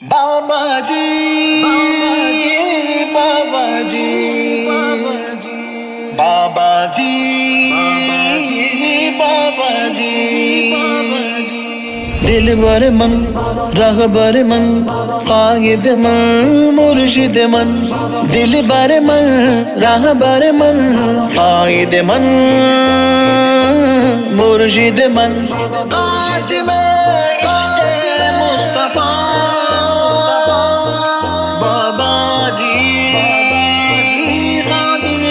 बाबा जी बाबा जी बाबा जी बाबा जी दिलबर मन रहबर मन कायद मन मुर्शिद मन दिलबर मन रहबर मन कायद मन मुर्शिद मन कासिम इश्क़ मुस्तफा बाबा जी खादिम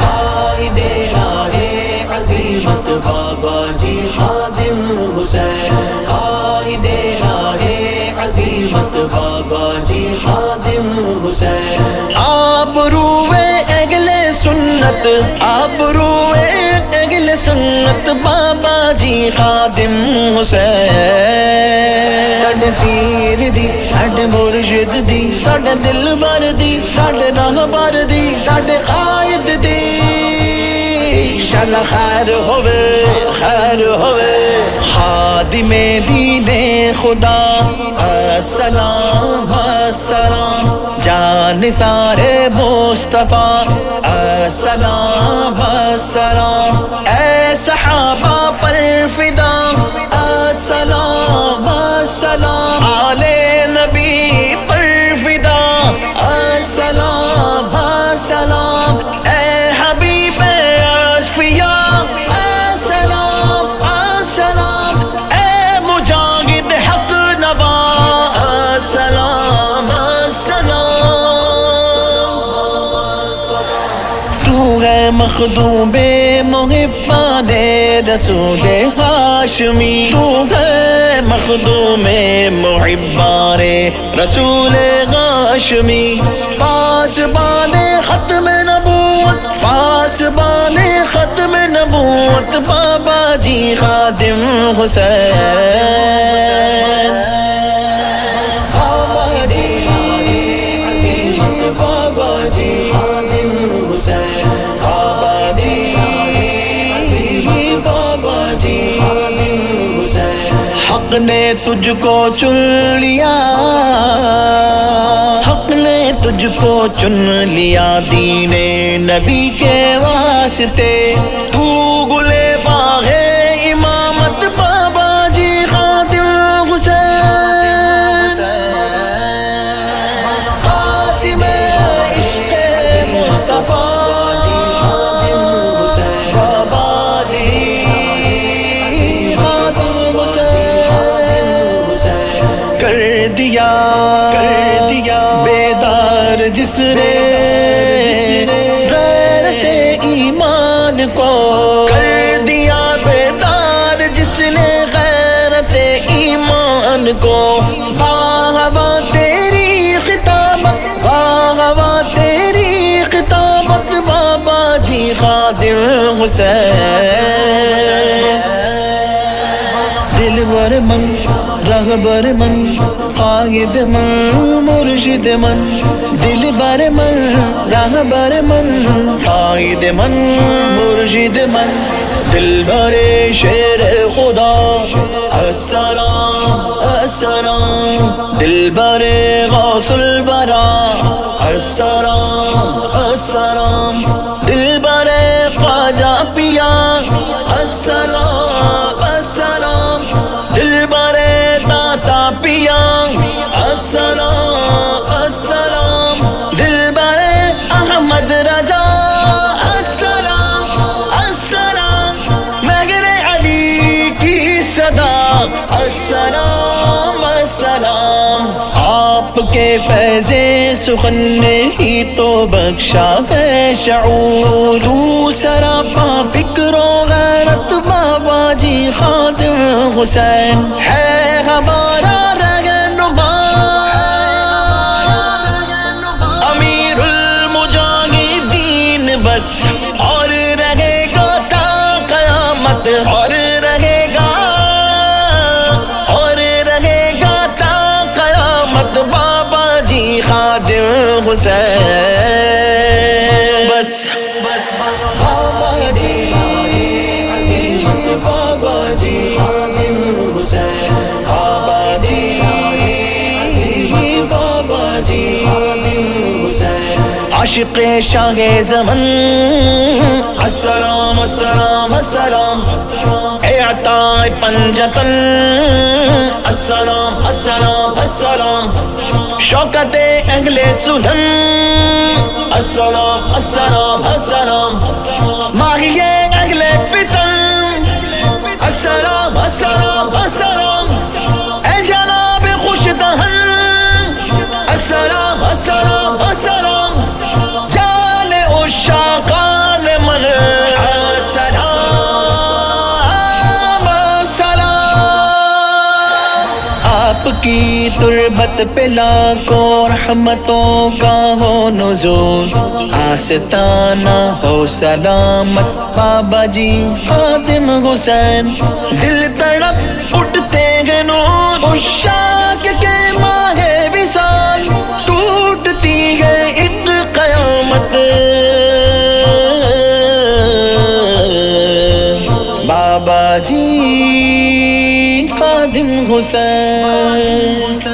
कायदे शाहे अज़ीमत बाबा जी खादिम हुसैन कायदे शाहे अज़ीमत बाबा जी खादिम हुसैन आप रूए अगले सुन्नत आप रूए अगले सुन्नत बाबा जी खादिम हुसैन साडे पीर दी साडे मुर्शिद दी साडे दिलबर दी साडे रहबर दी साडे कायद दी इंशाअल्लाह खैर होवे खादिमे दीने खुदा अस्सलाम अस्सलाम जान तारे मुस्तफा अस्सलाम अस्सलाम ऐ सहाबा पर फिदा अस्सलाम अस्सलाम आले नबी पर फिदा अस्सलाम अस्सलाम ऐ हबीब अशफिया अस्सलाम अस्सलाम ऐ मुजाहिद हक नवा अस्सलाम तू है मखदूमे मुहिब्बाने रसूले हाशमी तू है मखदूमे मुहिब्बाने रसूले हाशमी पासबाने खत्म नबूवत पासबाने खत्म नबूवत बाबा जी खादिम हुसैन बाबा जी अज़ीमत बाबा जी खादिम हुसैन बाबा जी अज़ीमत बाबा जी खादिम हुसैन हक ने तुझको चुन लिया हक ने तुझको चुन लिया दीने नबी के वास्ते तू गुले बागे इमामत बाबा जी खादिम हुसैन कासिम इश्क़ मुस्तफा बाबा जी खादिम हुसैन कर दिया बेदार जिसने गैरते ईमान को कर दिया बेदार जिसने गैरते ईमान को वाहवा तेरी खिताबत वाहवा तेरी खिताबत बाबा जी खादिम हुसैन दिलबर मन रहबर मन कायद मन मुर्शिद मन दिलबर मन रहबर मन कायद मन मुर्शिद मन दिलबर शेर खुदा अस्सलाम अस्सलाम दिलबर गौसुल बरा अस्सलाम अस्सलाम दिलबर ख्वाजा पिया अस्सलाम अस्सलाम दिलबर दाता पिया अस्सलाम अस्सलाम दिलबर अहमद रजा अस्सलाम अस्सलाम मगरे अली की सदा अस्सलाम अस्सलाम आपके फैज़े सुखन ने ही तो बख्शा है शऊर दूसरा फिक्रो गैरत बाबा जी खादिम हुसैन है हमारा रहनुमा अमीरुल मुजाहिदीन बस और रहेगा ता क़यामत और रहेगा ता क़यामत बाबा जी खादिम हुसैन बस बाबा जी अज़ीमत बाबा जी खादिम عاشق شاہ زمن السلام السلام السلام، اعطائے پنجتن السلام السلام السلام، شوکت اہل سنن السلام السلام السلام، ماہی اہل فتن السلام السلام السلام، اے جناب خوش دہن السلام السلام السلام، جال عشاقان من السلام السلام، آپ کی تربت پہ لاکھوں رحمتوں کا ہو نزول، آستانہ ہو سلامت بابا جی خادم حسین، دل تڑپ اٹھتے ہیں نور عشاق کے ماہ وصال، ٹوٹتی ہے ایک قیامت بابا جی خادم حسین۔